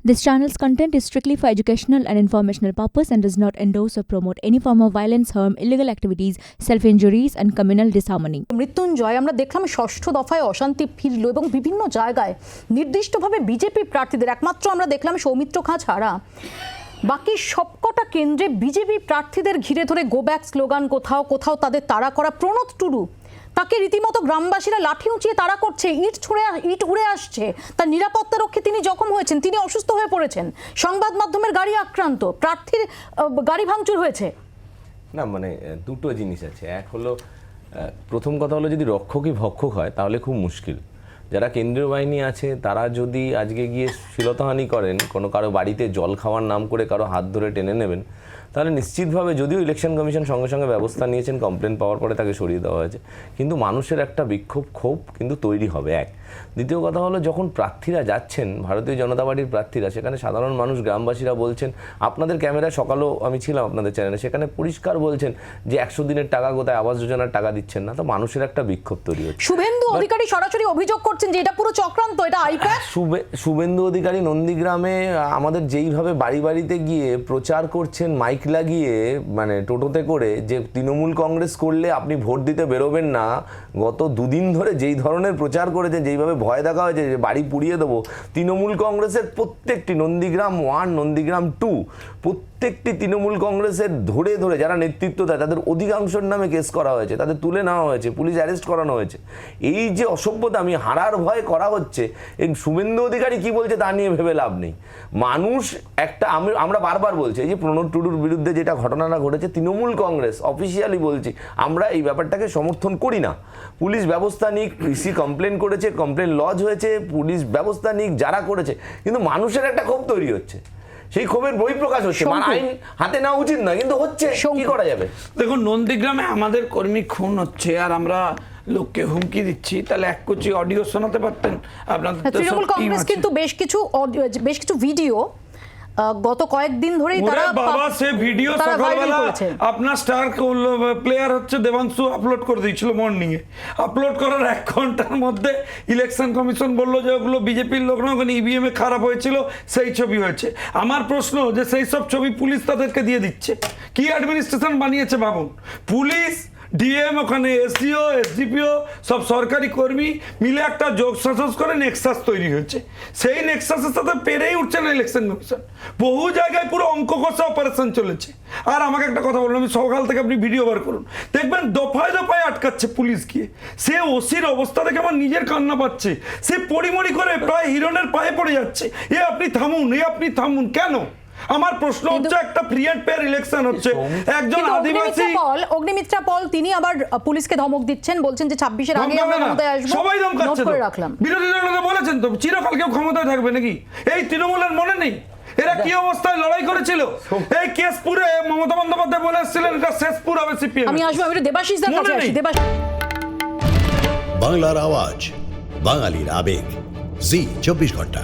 This channel's content is strictly for educational and informational purpose and does not endorse or promote any form of violence, harm, illegal activities, self-injuries and communal disharmony. Mrityunjay আমরা দেখলাম ষষ্ঠ দফায় অশান্তি ফিরল এবং বিভিন্ন জায়গায় নির্দিষ্টভাবে বিজেপি প্রার্থীদের একমাত্র আমরা দেখলাম সৌমিত্র খাঁ ছাড়া বাকি সবকটা কেন্দ্রে বিজেপি প্রার্থীদের ঘিরে ধরে গো ব্যাক স্লোগান, কোথাও কোথাও তাদের তাড়া করা। প্রণত টুডু তাকে রীতিমতো গ্রামবাসীরা লাঠি উঁচিয়ে তাড়া করছে, ইট উড়ে আসছে। তার নিরাপত্তা রক্ষে তিনি জখম হয়েছেন, তিনি অসুস্থ হয়ে পড়েছেন, সংবাদ মাধ্যমের গাড়ি আক্রান্ত, প্রার্থীর গাড়ি ভাঙচুর হয়েছে। না মানে দুটো জিনিস আছে। এক হলো, প্রথম কথা হলো যদি রক্ষকই ভক্ষক হয় তাহলে খুব মুশকিল। যারা কেন্দ্রীয় বাহিনী আছে তারা যদি আজকে গিয়ে শ্লীলতাহানি করেন, কোনো কারো বাড়িতে জল খাওয়ার নাম করে কারো হাত ধরে টেনে নেবেন, তাহলে নিশ্চিতভাবে যদিও ইলেকশন কমিশন সঙ্গে সঙ্গে ব্যবস্থা নিয়েছেন, কমপ্লেন পাওয়ার পরে তাকে সরিয়ে দেওয়া হয়েছে, কিন্তু মানুষের একটা ক্ষোভ কিন্তু তৈরি হবে। এক, দ্বিতীয় কথা হলো যখন প্রার্থীরা যাচ্ছেন, ভারতীয় জনতা পার্টির প্রার্থীরা, সেখানে সাধারণ মানুষ গ্রামবাসীরা বলছেন, আপনাদের ক্যামেরা সকালেও আমি ছিলাম আপনাদের চ্যানেলে, সেখানে পরিষ্কার বলছেন যে 100 দিনের টাকা কোথায়, আবাস যোজনার টাকা দিচ্ছেন না। তো মানুষের একটা বিক্ষোভ তৈরি হচ্ছে। শুভেন্দু অধিকারী সরাসরি অভিযোগ করছেন যে এটা পুরো চক্রান্ত, এটা আইপ্যাক। শুভেন্দু অধিকারী নন্দীগ্রামে আমাদের যেইভাবে বাড়ি বাড়িতে গিয়ে প্রচার করছেন মাইক লাগিয়ে, মানে টোটোতে করে, যে তৃণমূল কংগ্রেস করলে আপনি ভোট দিতে বেরোবেন না, গত দুদিন ধরে যেই ধরনের প্রচার করেছে, যেইভাবে ভয় দেখা হয়েছে যে বাড়ি পুড়িয়ে দেবো, তৃণমূল কংগ্রেসের প্রত্যেকটি নন্দীগ্রাম 1, নন্দীগ্রাম 2, প্রত্যেকটি তৃণমূল কংগ্রেসের ধরে ধরে যারা নেতৃত্ব দেয় তাদের অধিকাংশের নামে কেস করা হয়েছে, তাদের তুলে নেওয়া হয়েছে, পুলিশ অ্যারেস্ট করানো হয়েছে। এই যে অসভ্যতা আমি হারার ভয় করা হচ্ছে, এই শুভেন্দু অধিকারী কি বলছে তা নিয়ে ভেবে লাভ নেই। মানুষ একটা, আমরা বারবার বলছি, এই যে প্রণব টুডুর বিরুদ্ধে যেটা ঘটনাটা ঘটেছে, তৃণমূল কংগ্রেস অফিসিয়ালি বলছি আমরা এই ব্যাপারটাকে সমর্থন করি না। পুলিশ ব্যবস্থা নিক, ইসি কমপ্লেন করেছে, কমপ্লেন লজ হয়েছে, পুলিশ ব্যবস্থা নিক, যারা করেছে, কিন্তু মানুষের একটা ক্ষোভ তৈরি হচ্ছে, সেই ক্ষোভের বহিঃপ্রকাশ হচ্ছে। আইন হাতে নেওয়া উচিত না, কিন্তু হচ্ছে, কি করা যাবে? দেখুন, নন্দীগ্রামে আমাদের কর্মী খুন হচ্ছে আর আমরা লোককে হুমকি দিচ্ছি, তাহলে এক কোচি অডিও শোনাতে পারতেন আপনাদের। তৃণমূল কংগ্রেস কিন্তু বেশ কিছু ভিডিও গত কয়েকদিন ধরেই তারা বাবা সে ভিডিও সকালবেলা আপনার স্টার প্লেয়ার হচ্ছে দেবাংশু আপলোড করে দিয়েছিল মর্নিং এ। আপলোড করার 1 ঘন্টার মধ্যে ইলেকশন কমিশন বললো যে ওগুলো বিজেপির লোক না, ওখানে ইভিএম এ খারাপ হয়েছিল, সেই ছবি হয়েছে। আমার প্রশ্ন যে সেই সব ছবি পুলিশ তাদেরকে দিয়ে দিচ্ছে, কি অ্যাডমিনিস্ট্রেশন বানিয়েছে ভাবুন। পুলিশ, ডিএম, ওখানে এসডিও, এসডিপিও, সব সরকারি কর্মী মিলে একটা যোগ সাজস করে নেক্সাস তৈরি হয়েছে। সেই নেক্সাসের সাথে পেরেই উঠছে না ইলেকশন কমিশন। বহু জায়গায় পুরো অঙ্ক কষা অপারেশন চলেছে। আর আমাকে একটা কথা বলুন, আমি সকাল থেকে আপনি ভিডিও বার করুন, দেখবেন দফায় দফায় আটকাচ্ছে পুলিশ গিয়ে। সে ওসির অবস্থা দেখে আমার নিজের কান্না পাচ্ছে। সে পরিমরি করে প্রায় হিরণের পায়ে পড়ে যাচ্ছে, এ আপনি থামুন, এ আপনি থামুন। কেন? আমার প্রশ্ন হচ্ছে, একটা ফ্রি এন্ড ফেয়ার ইলেকশন হচ্ছে, একজন আদিবাসী অগ্নিমিত্রা পল তিনি আবার পুলিশকে ধমক দিচ্ছেন, বলছেন যে 26-এর আগে আমরা ক্ষমতায় আসব। সবাই ধমকাচ্ছে তো, বিরোধী দলরা বলেছেন তো চিরকাল কেউ ক্ষমতায় থাকবে নাকি? এই তৃণমূলের মনে নেই এরা কি অবস্থায় লড়াই করেছিল? এই কেশপুরে মমতা বন্দ্যোপাধ্যায় বলে এসেছিলেন এটা শেষপুর হবে সিপিএম। আমি আসবো, আমি দেবাশিস দার কাছে আসি। বাংলার আওয়াজ, বাঙালির আবেগ, জি 24 ঘন্টা।